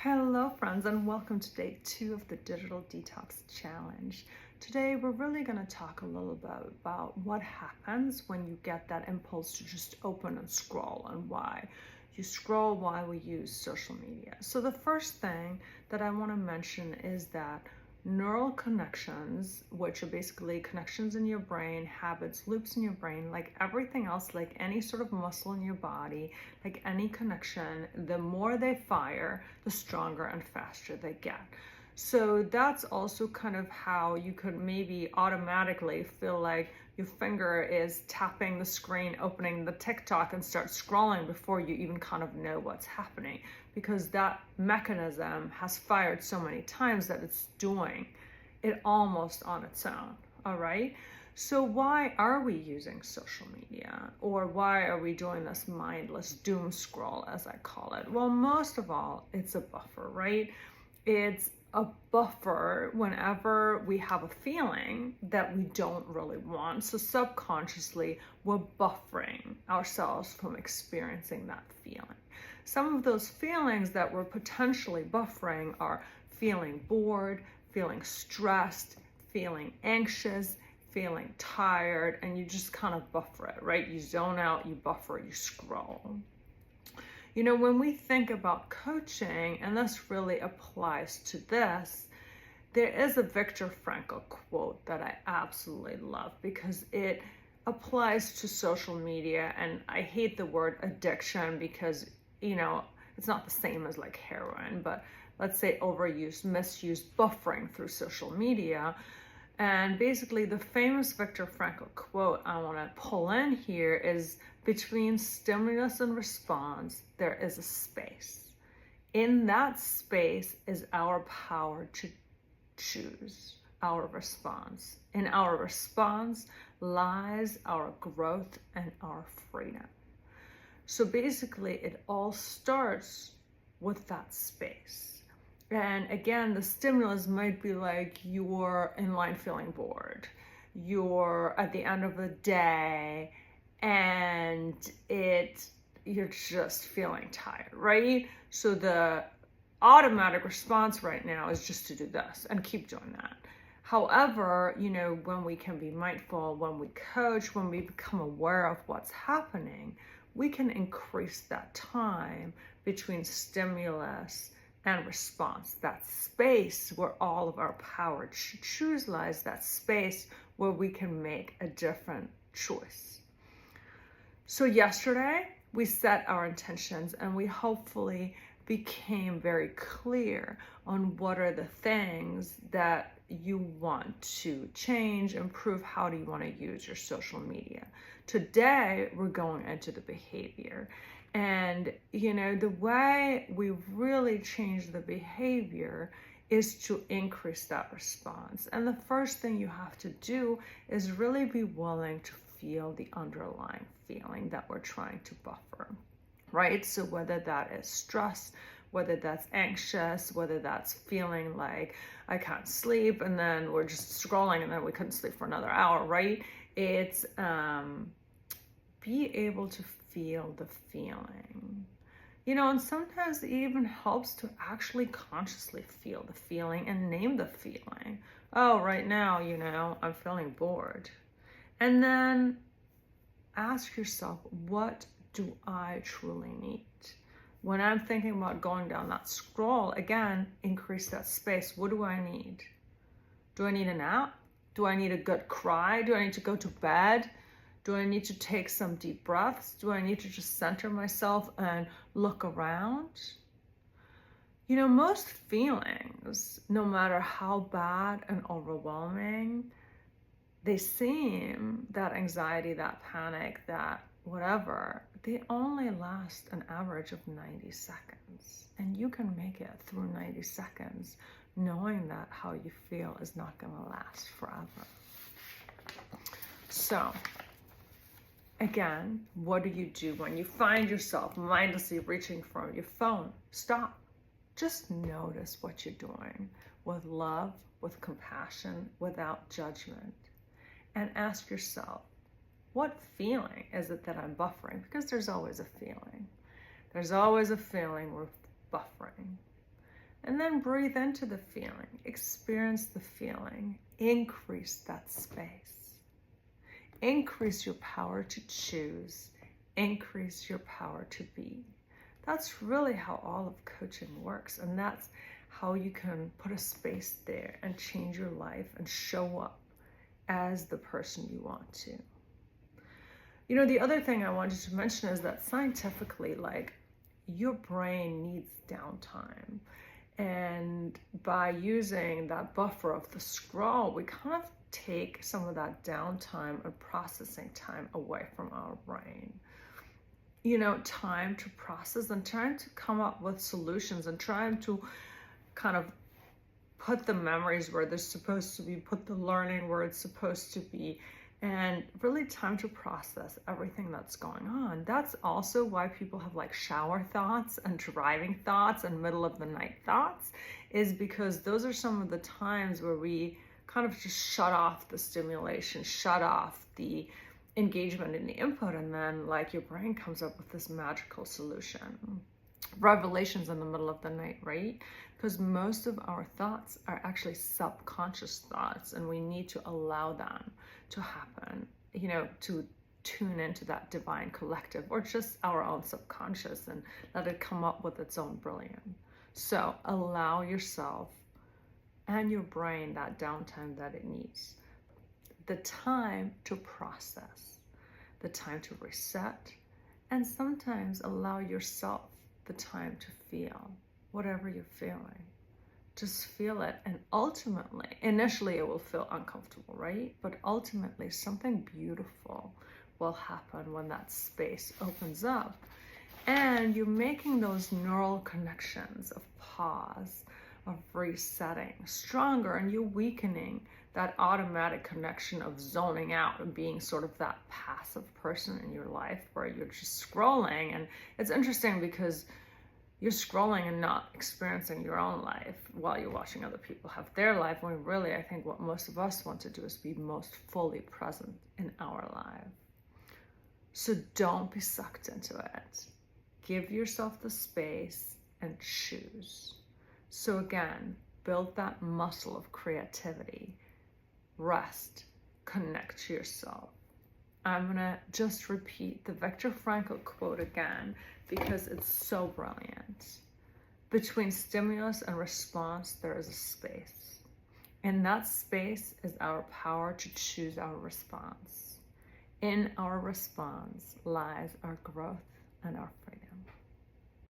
Hello friends, and welcome to day 2 of the Digital Detox Challenge. Today we're really going to talk a little bit about what happens when you get that impulse to just open and scroll, and why you scroll, why we use social media. So the first thing that I want to mention is that neural connections, which are basically connections in your brain, habits, loops in your brain, like everything else, like any sort of muscle in your body, like any connection, the more they fire, the stronger and faster they get. So that's also kind of how you could maybe automatically feel like your finger is tapping the screen, opening the TikTok and start scrolling before you even kind of know what's happening, because that mechanism has fired so many times that it's doing it almost on its own. All right. So why are we using social media, or why are we doing this mindless doom scroll, as I call it? Well, most of all, it's a buffer, right? It's a buffer whenever we have a feeling that we don't really want. So subconsciously, we're buffering ourselves from experiencing that feeling. Some of those feelings that we're potentially buffering are feeling bored, feeling stressed, feeling anxious, feeling tired, and you just kind of buffer it, right? You zone out, you buffer, you scroll. You know, when we think about coaching, and this really applies to this, there is a Viktor Frankl quote that I absolutely love because it applies to social media. And I hate the word addiction because, you know, it's not the same as like heroin, but let's say overuse, misuse, buffering through social media. And basically the famous Viktor Frankl quote I want to pull in here is, between stimulus and response, there is a space. In that space is our power to choose our response. In our response lies our growth and our freedom. So basically it all starts with that space. And again, the stimulus might be like you're in line feeling bored. You're at the end of the day and you're just feeling tired, right? So the automatic response right now is just to do this and keep doing that. However, you know, when we can be mindful, when we coach, when we become aware of what's happening, we can increase that time between stimulus and response, that space where all of our power to choose lies, that space where we can make a different choice. So yesterday we set our intentions and we hopefully became very clear on what are the things that you want to change, improve. How do you want to use your social media? Today we're going into the behavior. And, you know, the way we really change the behavior is to increase that response. And the first thing you have to do is really be willing to feel the underlying feeling that we're trying to buffer, right? So whether that is stress, whether that's anxious, whether that's feeling like I can't sleep, and then we're just scrolling and then we couldn't sleep for another hour, right? It's be able to feel the feeling, you know, and sometimes it even helps to actually consciously feel the feeling and name the feeling. Oh, right now, you know, I'm feeling bored. And then ask yourself, what do I truly need? When I'm thinking about going down that scroll, again, increase that space. What do I need? Do I need a nap? Do I need a good cry? Do I need to go to bed? Do I need to take some deep breaths? Do I need to just center myself and look around? You know, most feelings, no matter how bad and overwhelming they seem, that anxiety, that panic, that whatever, they only last an average of 90 seconds. And you can make it through 90 seconds knowing that how you feel is not going to last forever. So, again, what do you do when you find yourself mindlessly reaching for your phone? Stop. Just notice what you're doing with love, with compassion, without judgment. And ask yourself, what feeling is it that I'm buffering? Because there's always a feeling. There's always a feeling we're buffering. And then breathe into the feeling, experience the feeling, increase that space, increase your power to choose, increase your power to be. That's really how all of coaching works. And that's how you can put a space there and change your life and show up as the person you want to. You know, the other thing I wanted to mention is that scientifically, like, your brain needs downtime. And by using that buffer of the scroll, we kind of take some of that downtime and processing time away from our brain. You know, time to process and trying to come up with solutions and trying to kind of put the memories where they're supposed to be, put the learning where it's supposed to be, and really time to process everything that's going on. That's also why people have like shower thoughts and driving thoughts and middle of the night thoughts, is because those are some of the times where we kind of just shut off the stimulation, shut off the engagement in the input, and then like your brain comes up with this magical solution. Revelations in the middle of the night, right? Because most of our thoughts are actually subconscious thoughts, and we need to allow them to happen, you know, to tune into that divine collective or just our own subconscious and let it come up with its own brilliance. So allow yourself and your brain that downtime that it needs. The time to process, the time to reset, and sometimes allow yourself the time to feel whatever you're feeling. Just feel it, and ultimately, initially it will feel uncomfortable, right? But ultimately something beautiful will happen when that space opens up, and you're making those neural connections of pause, of resetting stronger, and you're weakening that automatic connection of zoning out and being sort of that passive person in your life where you're just scrolling. And it's interesting because you're scrolling and not experiencing your own life while you're watching other people have their life, when really I think what most of us want to do is be most fully present in our life. So don't be sucked into it. Give yourself the space and choose. So again, build that muscle of creativity. Rest, connect to yourself. I'm gonna just repeat the Viktor Frankl quote again because it's so brilliant. Between stimulus and response, there is a space. And that space is our power to choose our response. In our response lies our growth and our freedom.